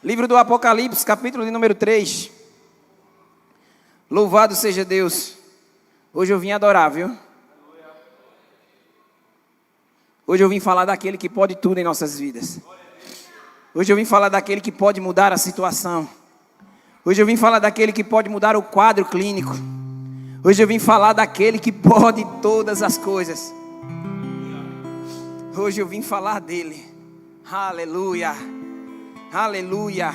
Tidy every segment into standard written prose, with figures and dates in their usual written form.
Livro do Apocalipse, capítulo de número 3. Louvado seja Deus. Hoje eu vim adorar, viu? Hoje eu vim falar daquele que pode tudo em nossas vidas. Hoje eu vim falar daquele que pode mudar a situação. Hoje eu vim falar daquele que pode mudar o quadro clínico. Hoje eu vim falar daquele que pode todas as coisas. Hoje eu vim falar dele. Aleluia. Aleluia.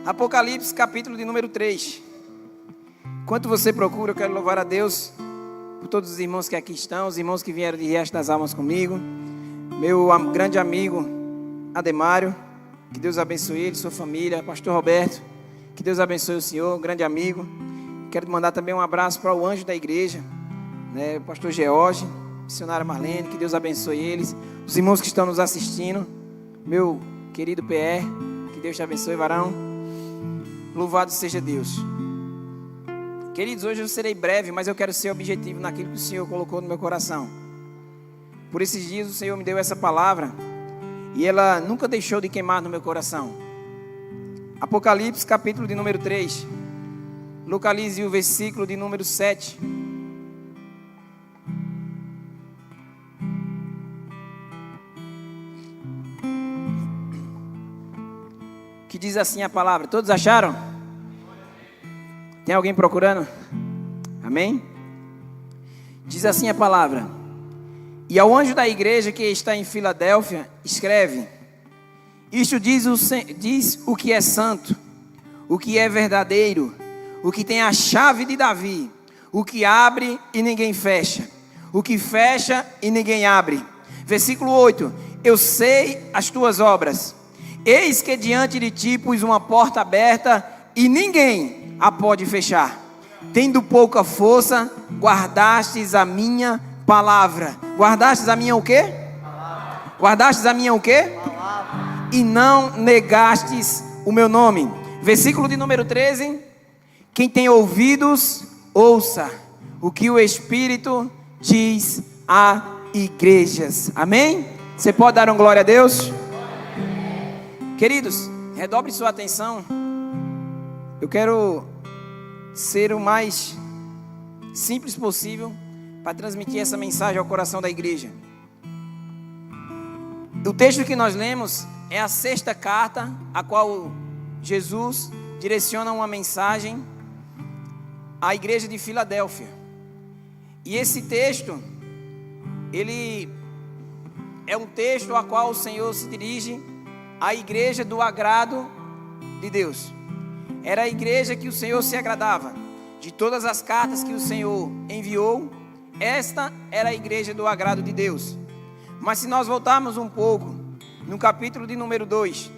Apocalipse, capítulo de número 3. Enquanto você procura, eu quero louvar a Deus por todos os irmãos que aqui estão, os irmãos que vieram de Riacho das Almas comigo. Meu grande amigo Ademário, que Deus abençoe ele, sua família. Pastor Roberto, que Deus abençoe o senhor, grande amigo. Quero mandar também um abraço para o anjo da igreja, né, Pastor George, missionária Marlene, que Deus abençoe eles. Os irmãos que estão nos assistindo, meu querido PR, que Deus te abençoe, varão. Louvado seja Deus. Queridos, hoje eu serei breve, mas eu quero ser objetivo naquilo que o Senhor colocou no meu coração. Por esses dias o Senhor me deu essa palavra e ela nunca deixou de queimar no meu coração. Apocalipse, capítulo de número 3. Localize o versículo de número 7. Que diz assim a palavra. Todos acharam? Tem alguém procurando? Amém? Diz assim a palavra. E ao anjo da igreja que está em Filadélfia, escreve: isto diz o que é santo, o que é verdadeiro, o que tem a chave de Davi, o que abre e ninguém fecha, o que fecha e ninguém abre. Versículo 8. Eu sei as tuas obras. Eis que diante de ti pus uma porta aberta e ninguém a pode fechar. Tendo pouca força, guardastes a minha palavra. Guardastes a minha o quê? Palavra. Guardastes a minha o quê? Palavra. E não negastes o meu nome. Versículo de número 13. Quem tem ouvidos, ouça o que o Espírito diz a igrejas. Amém? Você pode dar uma glória a Deus? Queridos, redobre sua atenção. Eu quero ser o mais simples possível para transmitir essa mensagem ao coração da igreja. O texto que nós lemos é a 6ª carta, a qual Jesus direciona uma mensagem à igreja de Filadélfia. E esse texto, ele é um texto a qual o Senhor se dirige à igreja do agrado de Deus. Era a igreja que o Senhor se agradava. De todas as cartas que o Senhor enviou, esta era a igreja do agrado de Deus. Mas se nós voltarmos um pouco, no capítulo de número 2,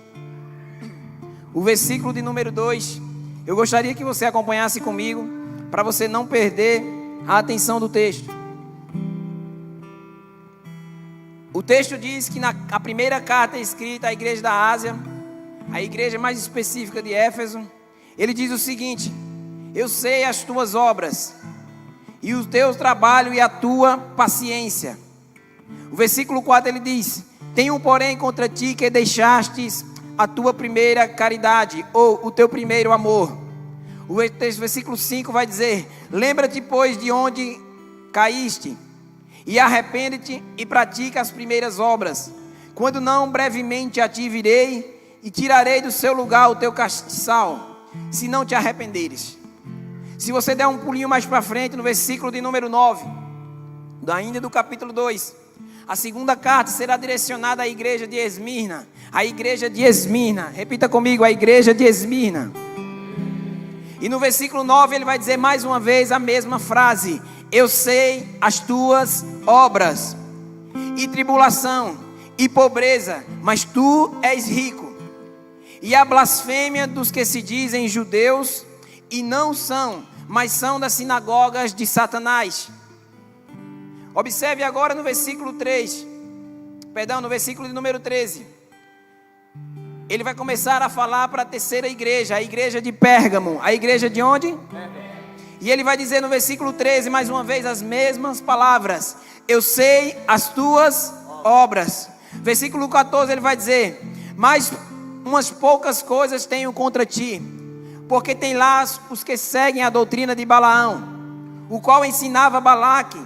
o versículo de número 2, eu gostaria que você acompanhasse comigo, para você não perder a atenção do texto. O texto diz que a primeira carta escrita à igreja da Ásia, a igreja mais específica de Éfeso, ele diz o seguinte: eu sei as tuas obras, e o teu trabalho e a tua paciência. O versículo 4 ele diz: tenho porém contra ti que deixastes a tua primeira caridade, ou o teu primeiro amor. O versículo 5 vai dizer: lembra-te, pois, de onde caíste, e arrepende-te e pratica as primeiras obras. Quando não, brevemente a ti virei, e tirarei do seu lugar o teu castiçal, se não te arrependeres. Se você der um pulinho mais para frente, no versículo de número 9, ainda do capítulo 2, a 2ª carta será direcionada à igreja de Esmirna. A igreja de Esmirna, repita comigo, a igreja de Esmirna. E no versículo 9 ele vai dizer mais uma vez a mesma frase: eu sei as tuas obras, e tribulação, e pobreza, mas tu és rico. E a blasfêmia dos que se dizem judeus e não são, mas são das sinagogas de Satanás. Observe agora no versículo 3, no versículo de número 13. Ele vai começar a falar para a terceira igreja, a igreja de Pérgamo. A igreja de onde? Pérgamo. E ele vai dizer no versículo 13, mais uma vez, as mesmas palavras: eu sei as tuas obras. Versículo 14 ele vai dizer: mas umas poucas coisas tenho contra ti, porque tem lá os que seguem a doutrina de Balaão, o qual ensinava Balaque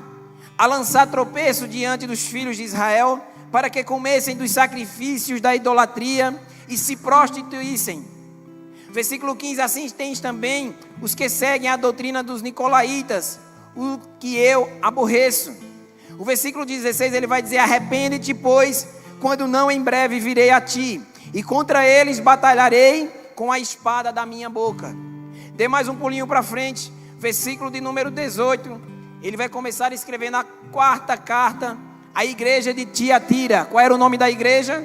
a lançar tropeço diante dos filhos de Israel, para que comessem dos sacrifícios da idolatria e se prostituíssem. Versículo 15, assim tens também os que seguem a doutrina dos nicolaítas, o que eu aborreço. O versículo 16 ele vai dizer: arrepende-te, pois, quando não em breve virei a ti, e contra eles batalharei com a espada da minha boca. Dê mais um pulinho para frente, versículo de número 18, ele vai começar a escrever na quarta carta à igreja de Tiatira. Qual era o nome da igreja?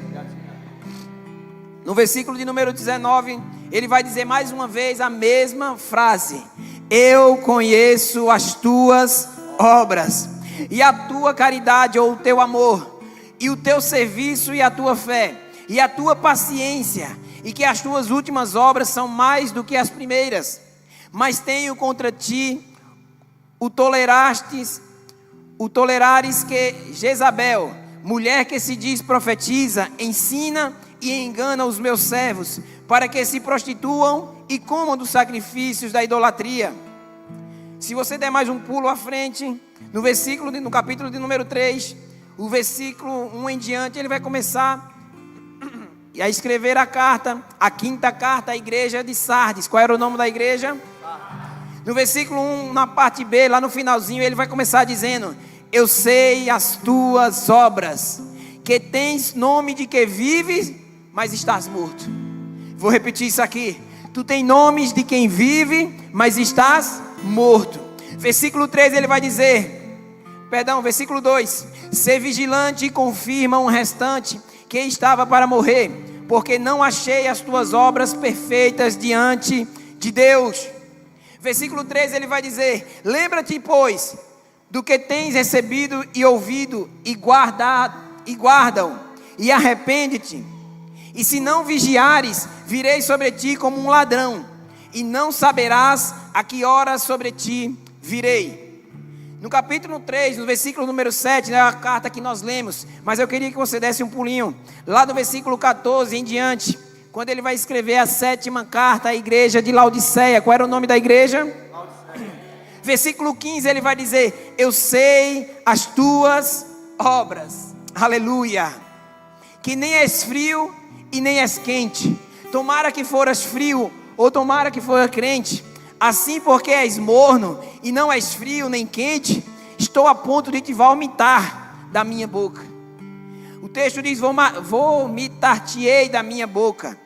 No versículo de número 19, ele vai dizer mais uma vez a mesma frase: eu conheço as tuas obras, e a tua caridade ou o teu amor, e o teu serviço e a tua fé, e a tua paciência, e que as tuas últimas obras são mais do que as primeiras. Mas tenho contra ti o tolerares que Jezabel, mulher que se diz profetiza, ensina e engana os meus servos, para que se prostituam e comam dos sacrifícios da idolatria. Se você der mais um pulo à frente, no capítulo de número 3, o versículo 1 em diante, ele vai começar a escrever a quinta carta à igreja de Sardes. Qual era o nome da igreja? No versículo 1, na parte B, lá no finalzinho, ele vai começar dizendo: eu sei as tuas obras, que tens nome de que vives, mas estás morto. Vou repetir isso aqui: tu tem nomes de quem vive, mas estás morto. Versículo 3 ele vai dizer, versículo 2: ser vigilante e confirma um restante que estava para morrer, porque não achei as tuas obras perfeitas diante de Deus. Versículo 3 ele vai dizer: lembra-te, pois, do que tens recebido e ouvido, e guarda-o, e arrepende-te. E se não vigiares, virei sobre ti como um ladrão, e não saberás a que hora sobre ti virei. No capítulo 3, no versículo número 7, é a carta que nós lemos, mas eu queria que você desse um pulinho, lá no versículo 14 em diante, quando ele vai escrever a 7ª carta à igreja de Laodiceia. Qual era o nome da igreja? Laodiceia. Versículo 15 ele vai dizer: eu sei as tuas obras, aleluia, que nem és frio e nem és quente. Tomara que foras frio, ou tomara que foras crente. Assim, porque és morno e não és frio nem quente, estou a ponto de te vomitar da minha boca. O texto diz: vomitar-te-ei da minha boca.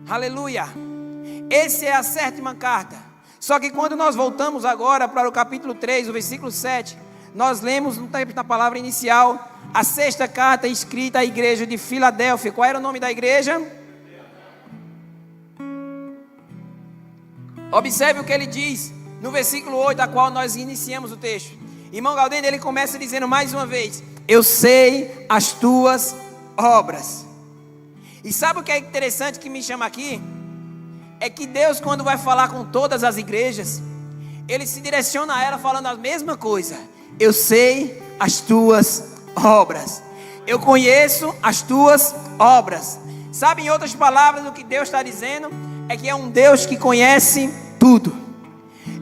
Aleluia. Essa é a 7ª carta. Só que quando nós voltamos agora para o capítulo 3, o versículo 7, nós lemos na palavra inicial a 6ª carta escrita à igreja de Filadélfia. Qual era o nome da igreja? Observe o que ele diz no versículo 8, a qual nós iniciamos o texto. Irmão Galdênio, ele começa dizendo mais uma vez: eu sei as tuas obras. E sabe o que é interessante que me chama aqui? É que Deus, quando vai falar com todas as igrejas, Ele se direciona a ela falando a mesma coisa: eu sei as tuas obras, eu conheço as tuas obras. Sabe, em outras palavras, o que Deus está dizendo é que é um Deus que conhece tudo,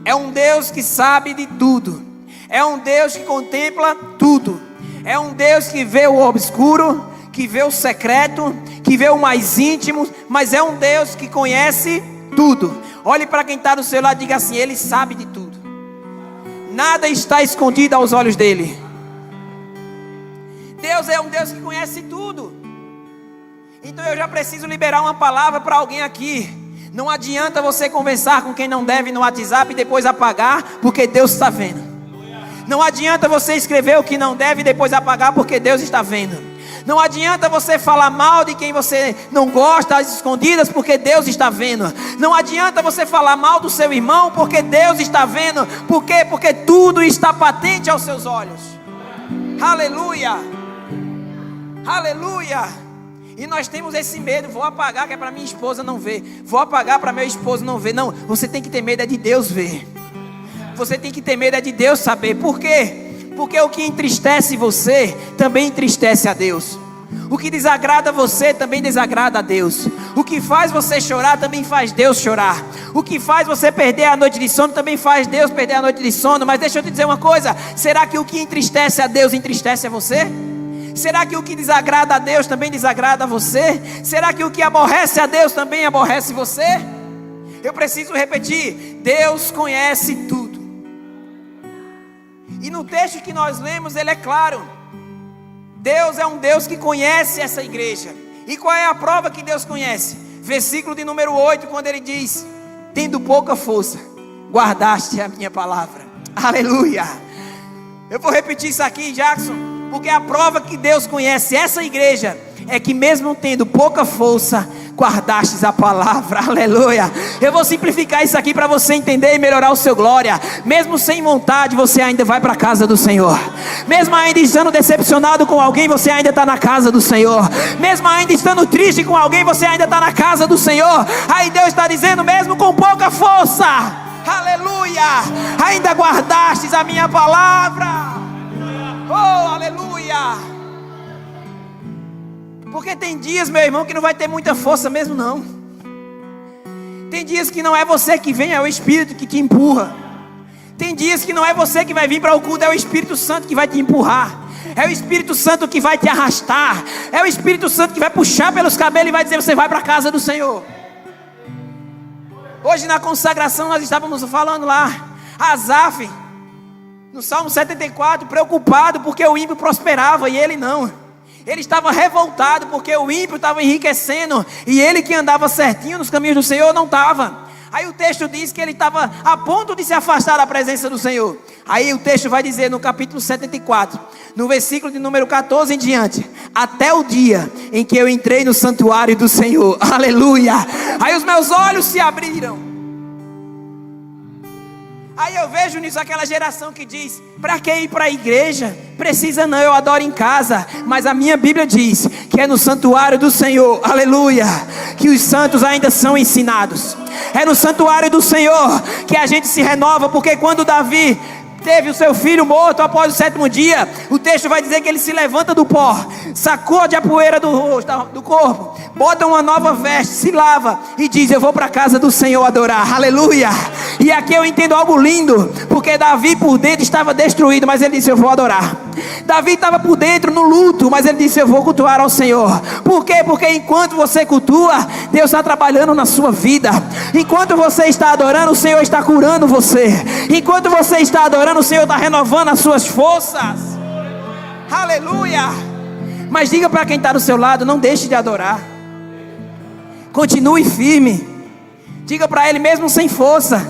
é um Deus que sabe de tudo, é um Deus que contempla tudo, é um Deus que vê o obscuro, que vê o secreto, que vê o mais íntimo, mas é um Deus que conhece tudo. Olhe para quem está do seu lado e diga assim: Ele sabe de tudo, nada está escondido aos olhos dele. Deus é um Deus que conhece tudo. Então eu já preciso liberar uma palavra para alguém aqui. Não adianta você conversar com quem não deve no WhatsApp e depois apagar, porque Deus está vendo. Não adianta você escrever o que não deve e depois apagar, porque Deus está vendo. Não adianta você falar mal de quem você não gosta às escondidas, porque Deus está vendo. Não adianta você falar mal do seu irmão, porque Deus está vendo. Por quê? Porque tudo está patente aos seus olhos. Aleluia. Aleluia. E nós temos esse medo: vou apagar que é para minha esposa não ver, vou apagar para meu esposo não ver. Não, você tem que ter medo é de Deus ver. Você tem que ter medo é de Deus saber. Por quê? Porque o que entristece você também entristece a Deus. O que desagrada você também desagrada a Deus. O que faz você chorar também faz Deus chorar. O que faz você perder a noite de sono também faz Deus perder a noite de sono. Mas deixa eu te dizer uma coisa: será que o que entristece a Deus entristece a você? Será que o que desagrada a Deus também desagrada a você? Será que o que aborrece a Deus também aborrece você? Eu preciso repetir: Deus conhece tudo. E no texto que nós lemos, ele é claro. Deus é um Deus que conhece essa igreja. E qual é a prova que Deus conhece? Versículo de número 8, quando ele diz: tendo pouca força, guardaste a minha palavra. Aleluia. Eu vou repetir isso aqui, Jackson, porque a prova que Deus conhece essa igreja é que mesmo tendo pouca força, guardastes a palavra. Aleluia. Eu vou simplificar isso aqui para você entender e melhorar o seu glória. Mesmo sem vontade, você ainda vai para a casa do Senhor. Mesmo ainda estando decepcionado com alguém, você ainda está na casa do Senhor. Mesmo ainda estando triste com alguém, você ainda está na casa do Senhor. Aí Deus está dizendo: mesmo com pouca força, aleluia, ainda guardastes a minha palavra. Oh, aleluia. Porque tem dias, meu irmão, que não vai ter muita força mesmo não. Tem dias que não é você que vem, é o Espírito que te empurra. Tem dias que não é você que vai vir para o culto, é o Espírito Santo que vai te empurrar. É o Espírito Santo que vai te arrastar. É o Espírito Santo que vai puxar pelos cabelos e vai dizer: você vai para a casa do Senhor. Hoje na consagração nós estávamos falando lá, Asaf, no Salmo 74, preocupado porque o ímpio prosperava e ele não. Ele estava revoltado porque o ímpio estava enriquecendo e ele que andava certinho nos caminhos do Senhor não estava. Aí o texto diz que ele estava a ponto de se afastar da presença do Senhor. Aí o texto vai dizer no capítulo 74, no versículo de número 14 em diante: até o dia em que eu entrei no santuário do Senhor. Aleluia. Aí os meus olhos se abriram. Aí eu vejo nisso aquela geração que diz: para que ir para a igreja? Precisa não, eu adoro em casa. Mas a minha Bíblia diz que é no santuário do Senhor, aleluia, que os santos ainda são ensinados. É no santuário do Senhor que a gente se renova. Porque quando Davi teve o seu filho morto após o 7º dia, o texto vai dizer que ele se levanta do pó, sacode a poeira do rosto, do corpo, bota uma nova veste, se lava e diz: eu vou para a casa do Senhor adorar. Aleluia. E aqui eu entendo algo lindo, porque Davi por dentro estava destruído, mas ele disse: eu vou adorar. Davi estava por dentro no luto, mas ele disse: eu vou cultuar ao Senhor. Por quê? Porque enquanto você cultua, Deus está trabalhando na sua vida. Enquanto você está adorando, o Senhor está curando você. Enquanto você está adorando, o Senhor está renovando as suas forças. Aleluia. Mas diga para quem está do seu lado: não deixe de adorar. Continue firme. Diga para ele: mesmo sem força,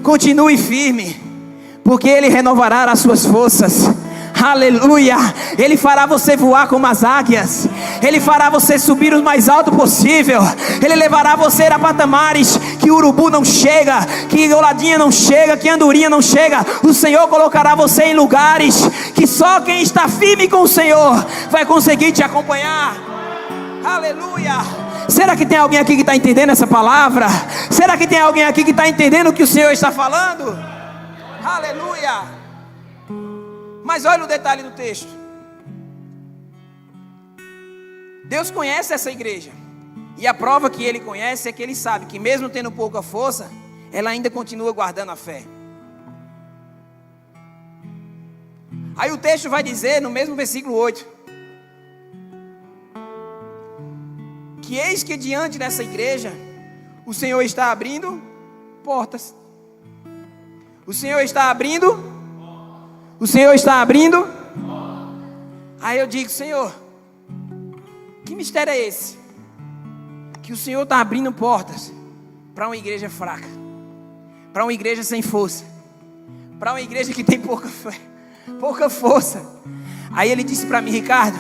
continue firme, porque Ele renovará as suas forças. Aleluia. Ele fará você voar como as águias. Ele fará você subir o mais alto possível. Ele levará você a patamares que o urubu não chega, que goladinha não chega, que andorinha não chega. O Senhor colocará você em lugares que só quem está firme com o Senhor vai conseguir te acompanhar. Aleluia. Será que tem alguém aqui que está entendendo essa palavra? Será que tem alguém aqui que está entendendo o que o Senhor está falando? Aleluia. Mas olha o detalhe do texto. Deus conhece essa igreja. E a prova que Ele conhece é que Ele sabe que mesmo tendo pouca força, ela ainda continua guardando a fé. Aí o texto vai dizer no mesmo versículo 8, que eis que diante dessa igreja o Senhor está abrindo portas. O Senhor está abrindo. O Senhor está abrindo. Aí eu digo: Senhor, que mistério é esse? Que o Senhor está abrindo portas para uma igreja fraca, para uma igreja sem força, para uma igreja que tem pouca fé, pouca força. Aí ele disse para mim: Ricardo,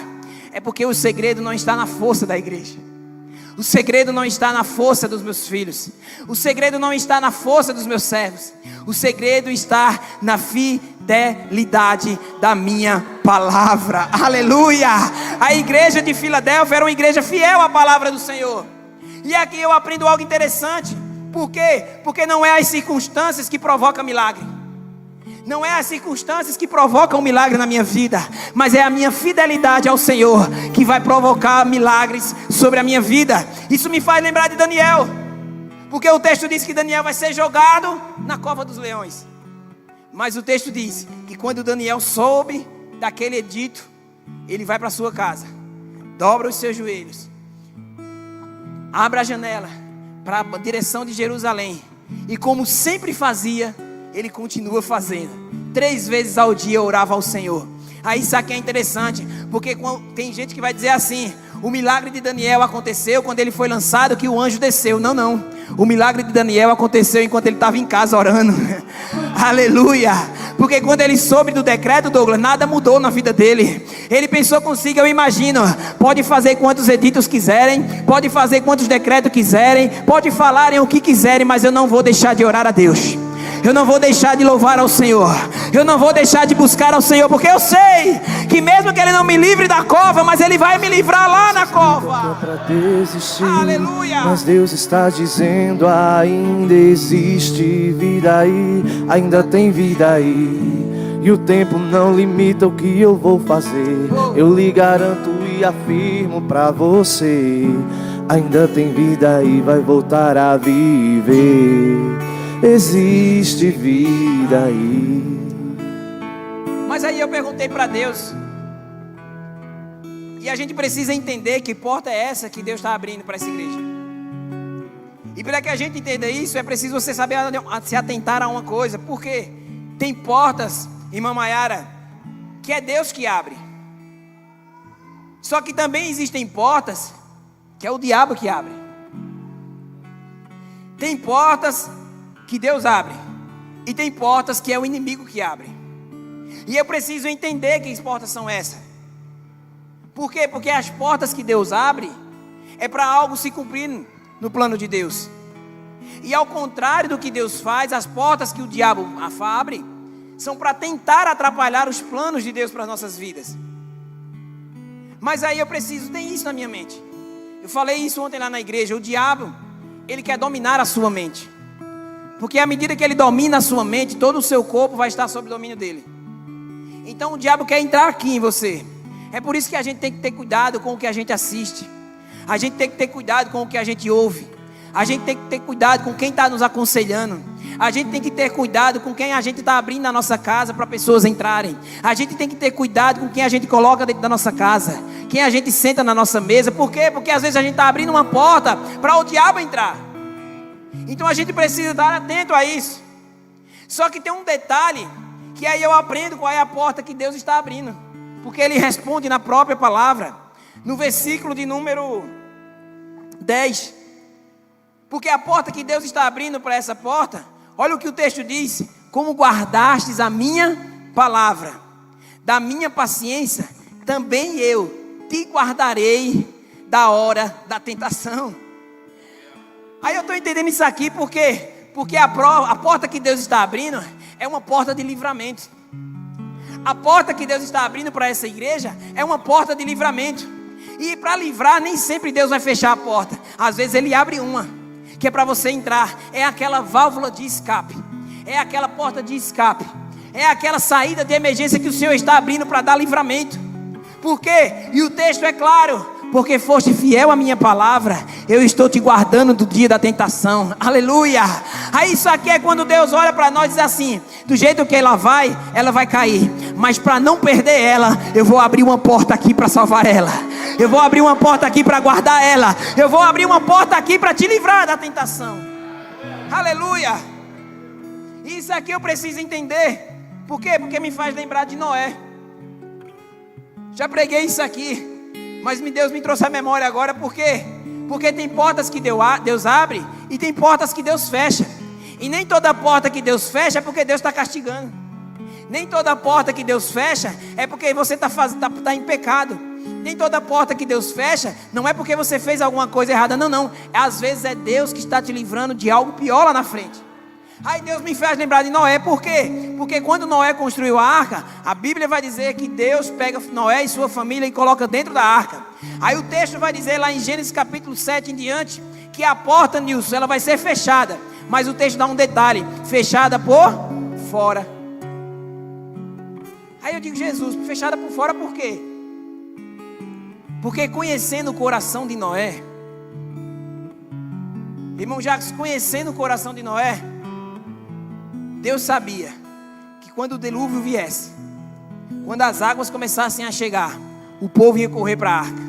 é porque o segredo não está na força da igreja. O segredo não está na força dos meus filhos. O segredo não está na força dos meus servos. O segredo está na fidelidade da minha palavra. Aleluia. A igreja de Filadélfia era uma igreja fiel à palavra do Senhor. E aqui eu aprendo algo interessante. Por quê? Porque não é as circunstâncias que provocam milagre. Não é as circunstâncias que provocam o milagre na minha vida, mas é a minha fidelidade ao Senhor que vai provocar milagres sobre a minha vida. Isso me faz lembrar de Daniel, porque o texto diz que Daniel vai ser jogado na cova dos leões. Mas o texto diz que quando Daniel soube daquele edito, ele vai para sua casa, dobra os seus joelhos, abre a janela para a direção de Jerusalém, e como sempre fazia, ele continua fazendo. 3 vezes ao dia orava ao Senhor. Aí isso aqui é interessante, porque tem gente que vai dizer assim: o milagre de Daniel aconteceu quando ele foi lançado, que o anjo desceu. Não, o milagre de Daniel aconteceu enquanto ele estava em casa orando. Aleluia. Porque quando ele soube do decreto, Douglas, nada mudou na vida dele. Ele pensou consigo: eu imagino, pode fazer quantos editos quiserem, pode fazer quantos decretos quiserem, pode falarem o que quiserem, mas eu não vou deixar de orar a Deus. Eu não vou deixar de louvar ao Senhor. Eu não vou deixar de buscar ao Senhor, porque eu sei que mesmo que Ele não me livre da cova, mas Ele vai me livrar lá na cova. Pra desistir, aleluia. Mas Deus está dizendo: ainda existe vida aí, ainda tem vida aí. E o tempo não limita o que eu vou fazer. Eu lhe garanto e afirmo pra você: ainda tem vida aí, vai voltar a viver. Existe vida aí. Mas aí eu perguntei para Deus, e a gente precisa entender que porta é essa que Deus está abrindo para essa igreja. E para que a gente entenda isso, é preciso você saber se atentar a uma coisa. Porque tem portas, irmã Maiara, que é Deus que abre. Só que também existem portas que é o diabo que abre. Tem portas que Deus abre, e tem portas que é o inimigo que abre. E eu preciso entender que portas são essas. Por quê? Porque as portas que Deus abre é para algo se cumprir no plano de Deus. E ao contrário do que Deus faz, as portas que o diabo abre são para tentar atrapalhar os planos de Deus para as nossas vidas. Mas aí eu preciso ter isso na minha mente. Eu falei isso ontem lá na igreja. O diabo, ele quer dominar a sua mente. Porque à medida que ele domina a sua mente, todo o seu corpo vai estar sob o domínio dele. Então o diabo quer entrar aqui em você. É por isso que a gente tem que ter cuidado com o que a gente assiste. A gente tem que ter cuidado com o que a gente ouve. A gente tem que ter cuidado com quem está nos aconselhando. A gente tem que ter cuidado com quem a gente está abrindo a nossa casa para pessoas entrarem. A gente tem que ter cuidado com quem a gente coloca dentro da nossa casa, quem a gente senta na nossa mesa. Por quê? Porque às vezes a gente está abrindo uma porta para o diabo entrar. Então a gente precisa estar atento a isso. Só que tem um detalhe, que aí eu aprendo qual é a porta que Deus está abrindo. Porque Ele responde na própria palavra, no versículo de número 10. Porque a porta que Deus está abrindo para essa porta, olha o que o texto diz: como guardastes a minha palavra, da minha paciência, também eu te guardarei da hora da tentação. Aí eu estou entendendo isso aqui porque a porta que Deus está abrindo é uma porta de livramento. A porta que Deus está abrindo para essa igreja é uma porta de livramento. E para livrar, nem sempre Deus vai fechar a porta. Às vezes Ele abre uma, que é para você entrar. É aquela válvula de escape. É aquela porta de escape. É aquela saída de emergência que o Senhor está abrindo para dar livramento. Por quê? E o texto é claro: porque foste fiel à minha palavra, eu estou te guardando do dia da tentação. Aleluia. Aí isso aqui é quando Deus olha para nós e diz assim: do jeito que ela vai cair, mas para não perder ela, eu vou abrir uma porta aqui para salvar ela. Eu vou abrir uma porta aqui para guardar ela. Eu vou abrir uma porta aqui para te livrar da tentação. Aleluia. Isso aqui eu preciso entender. Por quê? Porque me faz lembrar de Noé. Já preguei isso aqui, mas Deus me trouxe a memória agora. Por quê? Porque tem portas que Deus abre e tem portas que Deus fecha. E nem toda porta que Deus fecha é porque Deus está castigando. Nem toda porta que Deus fecha é porque você está em pecado. Nem toda porta que Deus fecha não é porque você fez alguma coisa errada. Não. Às vezes é Deus que está te livrando de algo pior lá na frente. Aí Deus me faz lembrar de Noé. Por quê? Porque quando Noé construiu a arca, a Bíblia vai dizer que Deus pega Noé e sua família e coloca dentro da arca. Aí o texto vai dizer lá em Gênesis capítulo 7 em diante, que a porta, Nilson, ela vai ser fechada. Mas o texto dá um detalhe: fechada por fora. Aí eu digo, Jesus, fechada por fora por quê? Porque conhecendo o coração de Noé, irmão Jacques, conhecendo o coração de Noé, Deus sabia que quando o dilúvio viesse, quando as águas começassem a chegar, o povo ia correr para a arca.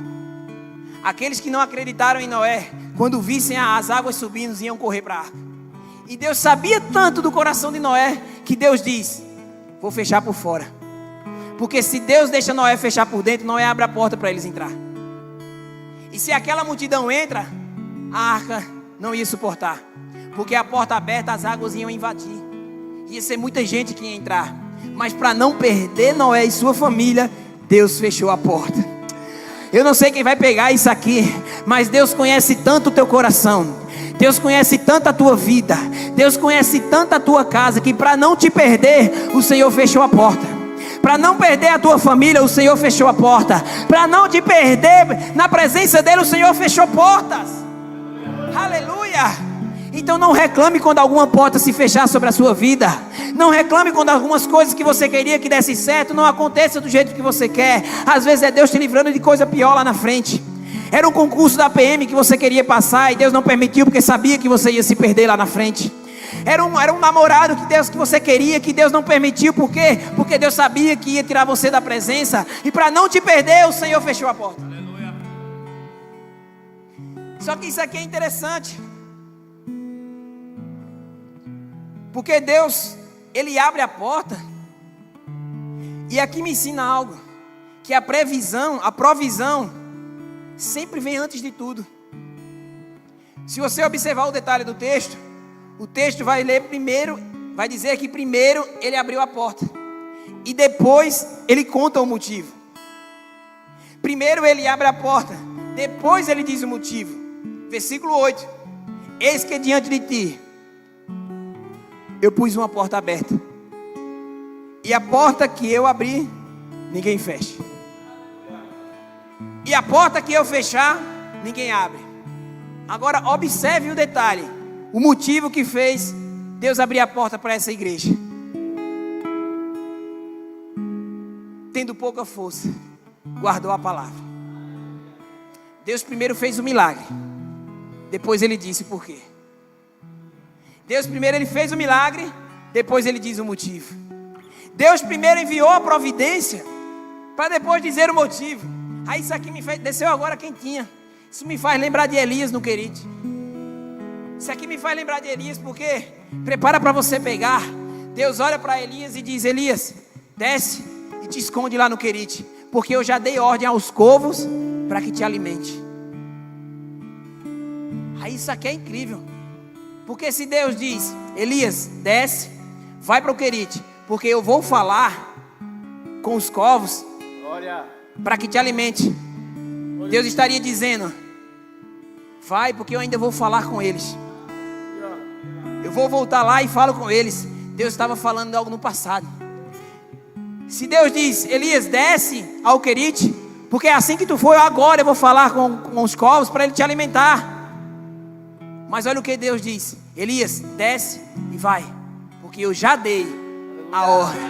Aqueles que não acreditaram em Noé, quando vissem as águas subindo, iam correr para a arca. E Deus sabia tanto do coração de Noé, que Deus diz, vou fechar por fora. Porque se Deus deixa Noé fechar por dentro, Noé abre a porta para eles entrar. E se aquela multidão entra, a arca não ia suportar. Porque a porta aberta, as águas iam invadir. Ia ser muita gente que ia entrar. Mas para não perder Noé e sua família, Deus fechou a porta. Eu não sei quem vai pegar isso aqui, mas Deus conhece tanto o teu coração, Deus conhece tanto a tua vida, Deus conhece tanto a tua casa, que para não te perder, o Senhor fechou a porta. Para não perder a tua família, o Senhor fechou a porta. Para não te perder na presença dele, o Senhor fechou portas. Aleluia. Então não reclame quando alguma porta se fechar sobre a sua vida. Não reclame quando algumas coisas que você queria que desse certo não aconteça do jeito que você quer. Às vezes é Deus te livrando de coisa pior lá na frente. Era um concurso da PM que você queria passar e Deus não permitiu porque sabia que você ia se perder lá na frente. Era um namorado que você queria, que Deus não permitiu. Por quê? Porque Deus sabia que ia tirar você da presença. E para não te perder, o Senhor fechou a porta. Aleluia. Só que isso aqui é interessante. Porque Deus, Ele abre a porta. E aqui me ensina algo. Que a provisão sempre vem antes de tudo. Se você observar o detalhe do texto, o texto vai ler primeiro, vai dizer que primeiro Ele abriu a porta. E depois Ele conta o motivo. Primeiro Ele abre a porta, depois Ele diz o motivo. Versículo 8. Eis que diante de ti eu pus uma porta aberta, e a porta que eu abri, ninguém fecha. E a porta que eu fechar, ninguém abre. Agora observe o detalhe, o motivo que fez Deus abrir a porta para essa igreja. Tendo pouca força, guardou a palavra. Deus primeiro fez o milagre, depois Ele disse por quê. Deus primeiro Ele fez o milagre, depois Ele diz o motivo. Deus primeiro enviou a providência, para depois dizer o motivo. Aí isso aqui desceu agora quentinha. Isso me faz lembrar de Elias no Querite. Isso aqui me faz lembrar de Elias, porque prepara para você pegar. Deus olha para Elias e diz, Elias, desce e te esconde lá no Querite, porque eu já dei ordem aos corvos para que te alimente. Aí isso aqui é incrível. Porque se Deus diz, Elias, desce, vai para o Querite, porque eu vou falar com os corvos para que te alimente. Deus estaria dizendo, vai, porque eu ainda vou falar com eles. Eu vou voltar lá e falo com eles. Deus estava falando algo no passado. Se Deus diz, Elias, desce ao Querite, porque é assim que tu for, agora eu vou falar com os corvos para ele te alimentar. Mas olha o que Deus diz, Elias, desce e vai, porque eu já dei a ordem.